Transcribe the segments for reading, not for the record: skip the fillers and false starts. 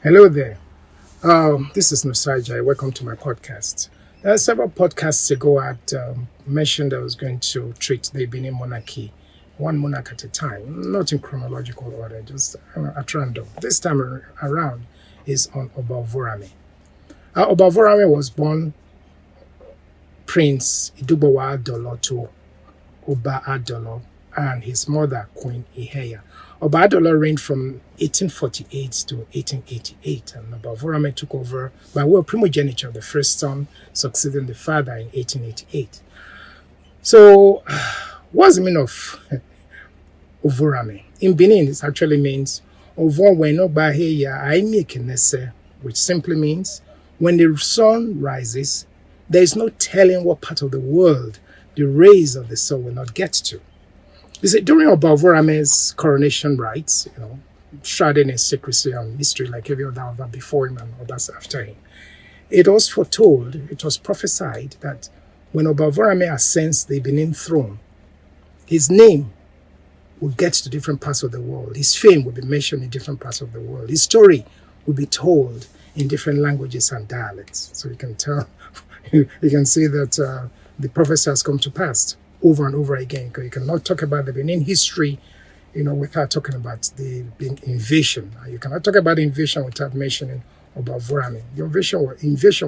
Hello there. This is Nosa. Welcome to my podcast. Several podcasts ago, I had mentioned I was going to treat the Benin monarchy, one monarch at a time, not in chronological order, just at random. This time around is on Obavorame. Obavorame was born Prince Idubowa Adolo to Oba Adolo and his mother, Queen Iheya. Oba Adolo reigned from 1848 to 1888, and Obavorame took over by way of primogeniture, the first son succeeding the father in 1888. So, what's the meaning of Ovorame? In Benin, it actually means which simply means when the sun rises, there is no telling what part of the world the rays of the sun will not get to. You see, during Obavorame's coronation rites, shrouded in secrecy and mystery like every other before him and others after him, it was foretold, it was prophesied that when Obavorame ascends the Benin throne, his name will get to different parts of the world. His fame will be mentioned in different parts of the world. His story will be told in different languages and dialects. So you can tell, you can see that the prophecy has come to pass over and over again. Because you cannot talk about the Benin history, without talking about the invasion. You cannot talk about the invasion without mentioning about Vorami. The invasion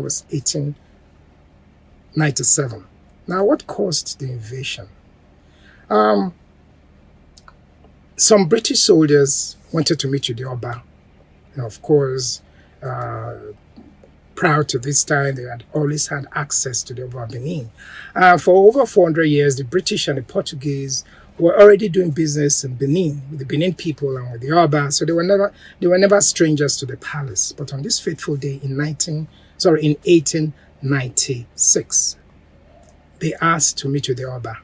was 1897. Now, what caused the invasion? Some British soldiers wanted to meet with the Oba. Of course, prior to this time, they had always had access to the Oba of Benin. For over 400 years, the British and the Portuguese were already doing business in Benin with the Benin people and with the Oba, so they were never strangers to the palace. But on this fateful day in 1896, they asked to meet with the Oba,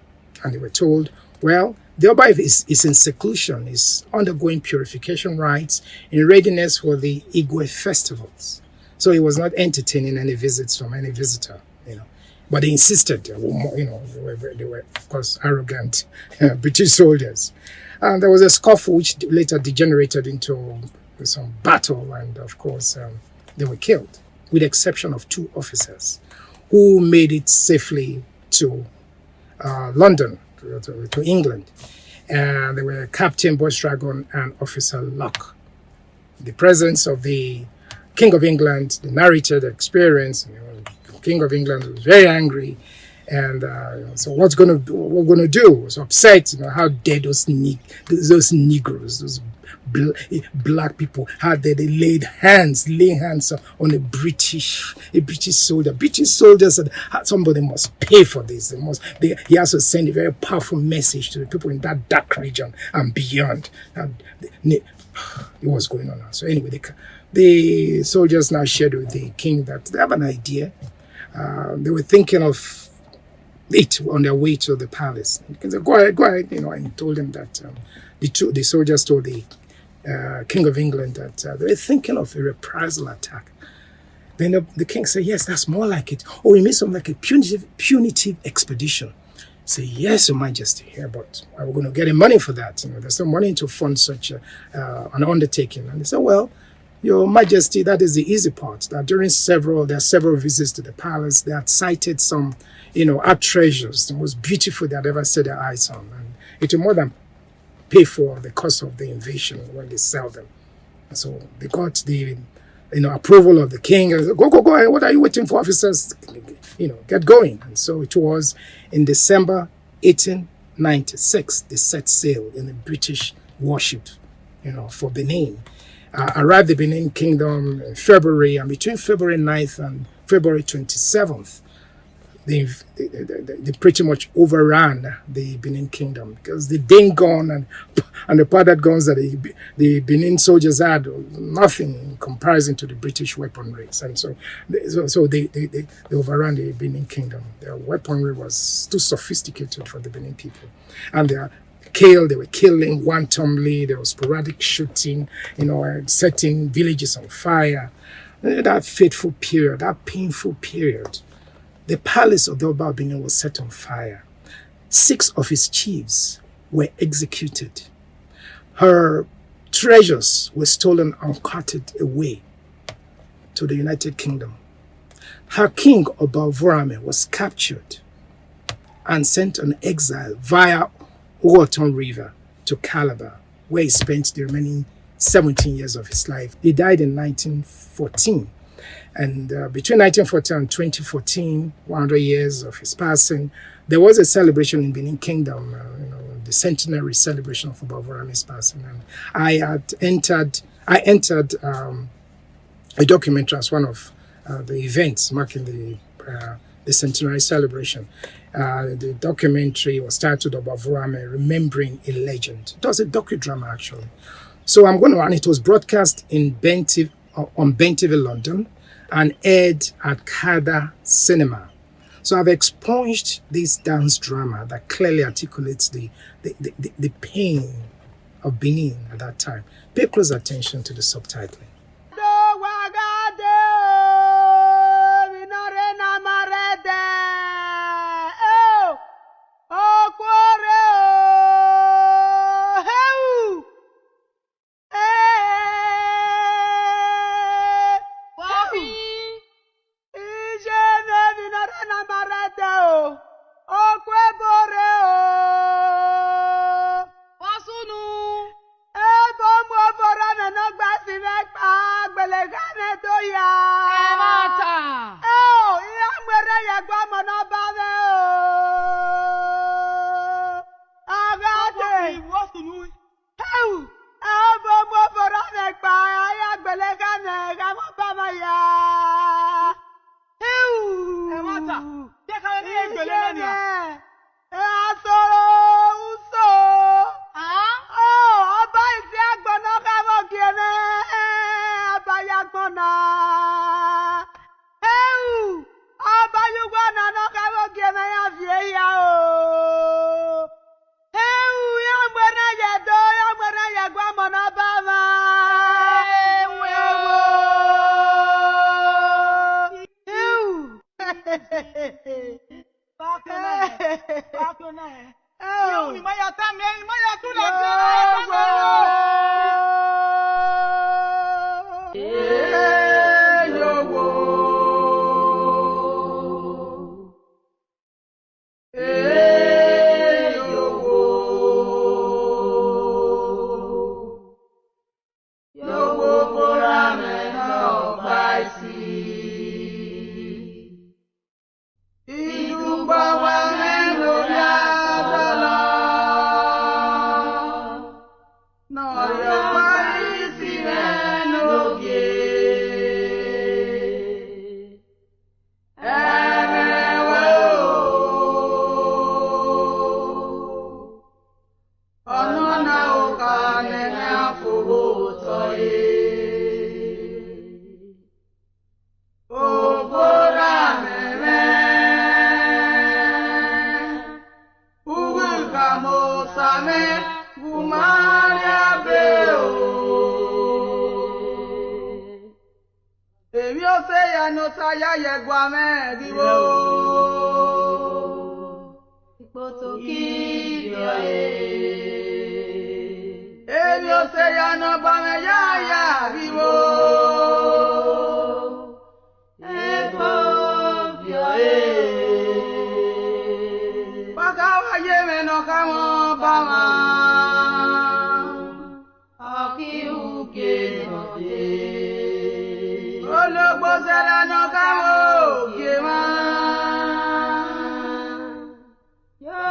and they were told, well, the Oba is in seclusion, is undergoing purification rites in readiness for the Igwe festivals. So he was not entertaining any visits from any visitor, But they insisted, they were of course, arrogant British soldiers. And there was a scuffle which later degenerated into some battle, and of course, they were killed, with the exception of 2 officers who made it safely to London, to England. And they were Captain Dragon and Officer Locke. The presence of the King of England, the narrated experience, the King of England was very angry, and so what we're gonna do? Was upset, how dare those Negroes, those black people, how dare they lay hands on a British soldier. British soldiers said somebody must pay for this. He has to send a very powerful message to the people in that dark region and beyond. What's going on now? So anyway, the soldiers now shared with the king that they have an idea. They were thinking of it on their way to the palace. He said, go ahead, and told him that the soldiers told the King of England that they were thinking of a reprisal attack. Then the king said, yes, that's more like it. Oh, we made something like a punitive expedition. Say, yes, Your Majesty, yeah, but we're going to get money for that. There's no money to fund such an undertaking. And they said, well, Your Majesty, that is the easy part. That during there are several visits to the palace, they had cited some, art treasures, the most beautiful they had ever set their eyes on. And it will more than pay for the cost of the invasion when they sell them. And so they got the, approval of the king. And said, go ahead. What are you waiting for, officers? Get going. And so it was in December 1896, they set sail in a British warship, for Benin. Arrived the Benin Kingdom in February, and between February 9th and February 27th, they pretty much overran the Benin Kingdom, because the Dane gun and the powdered guns that the Benin soldiers had, nothing in comparison to the British weaponry. And so they overran the Benin Kingdom. Their weaponry was too sophisticated for the Benin people. And they were killing wantonly, there was sporadic shooting, setting villages on fire. That fateful period, that painful period, the palace of the Oba of Benin was set on fire. 6 of his chiefs were executed. Her treasures were stolen and carted away. to the United Kingdom. Her king, Obavorame, was captured and sent on exile via Wharton River to Calabar, where he spent the remaining 17 years of his life. He died in 1914. And between 1914 and 2014, 100 years of his passing, there was a celebration in Benin Kingdom, the centenary celebration of Obavarame's passing. And I entered a documentary as one of the events marking the centenary celebration. The documentary was titled Obavorame, Remembering a Legend. It was a docudrama, actually. So and it was broadcast on Ben TV London and aired at Kada Cinema. So I've expunged this dance drama that clearly articulates the pain of Benin at that time. Pay close attention to the subtitling. Nosa ya yeguame vivo. Ipotoki bioe. Elio se ya no bame ya vivo. Epo bioe. Pakawa yeme no kamo bama. Aki uke no de. Ologbo sela no kawo kema yo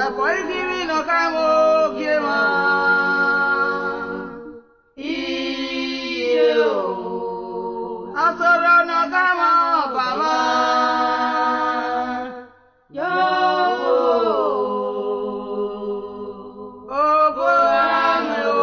ebo igiri no kawo kema iyo asoro no kama baba yo obo ame o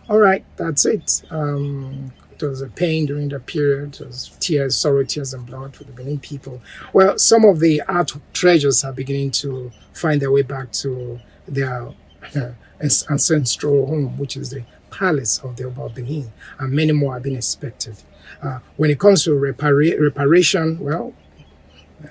All right, that's it. It was a pain during that period. It was tears, sorrow, tears, and blood for the Benin people. Well, some of the art treasures are beginning to find their way back to their ancestral home, which is the palace of the Oba of Benin, and many more are being expected. When it comes to reparation, well,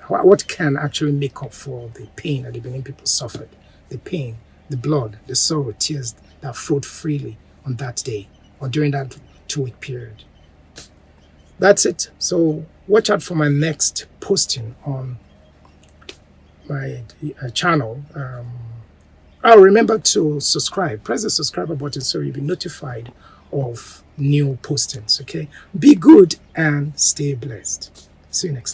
what can actually make up for the pain that the Benin people suffered? The pain, the blood, the sorrow, tears that flowed freely on that day or during that 2-week period. That's it. So watch out for my next posting on my channel. Remember to subscribe. Press the subscribe button so you'll be notified of new postings. Okay? Be good and stay blessed. See you next time.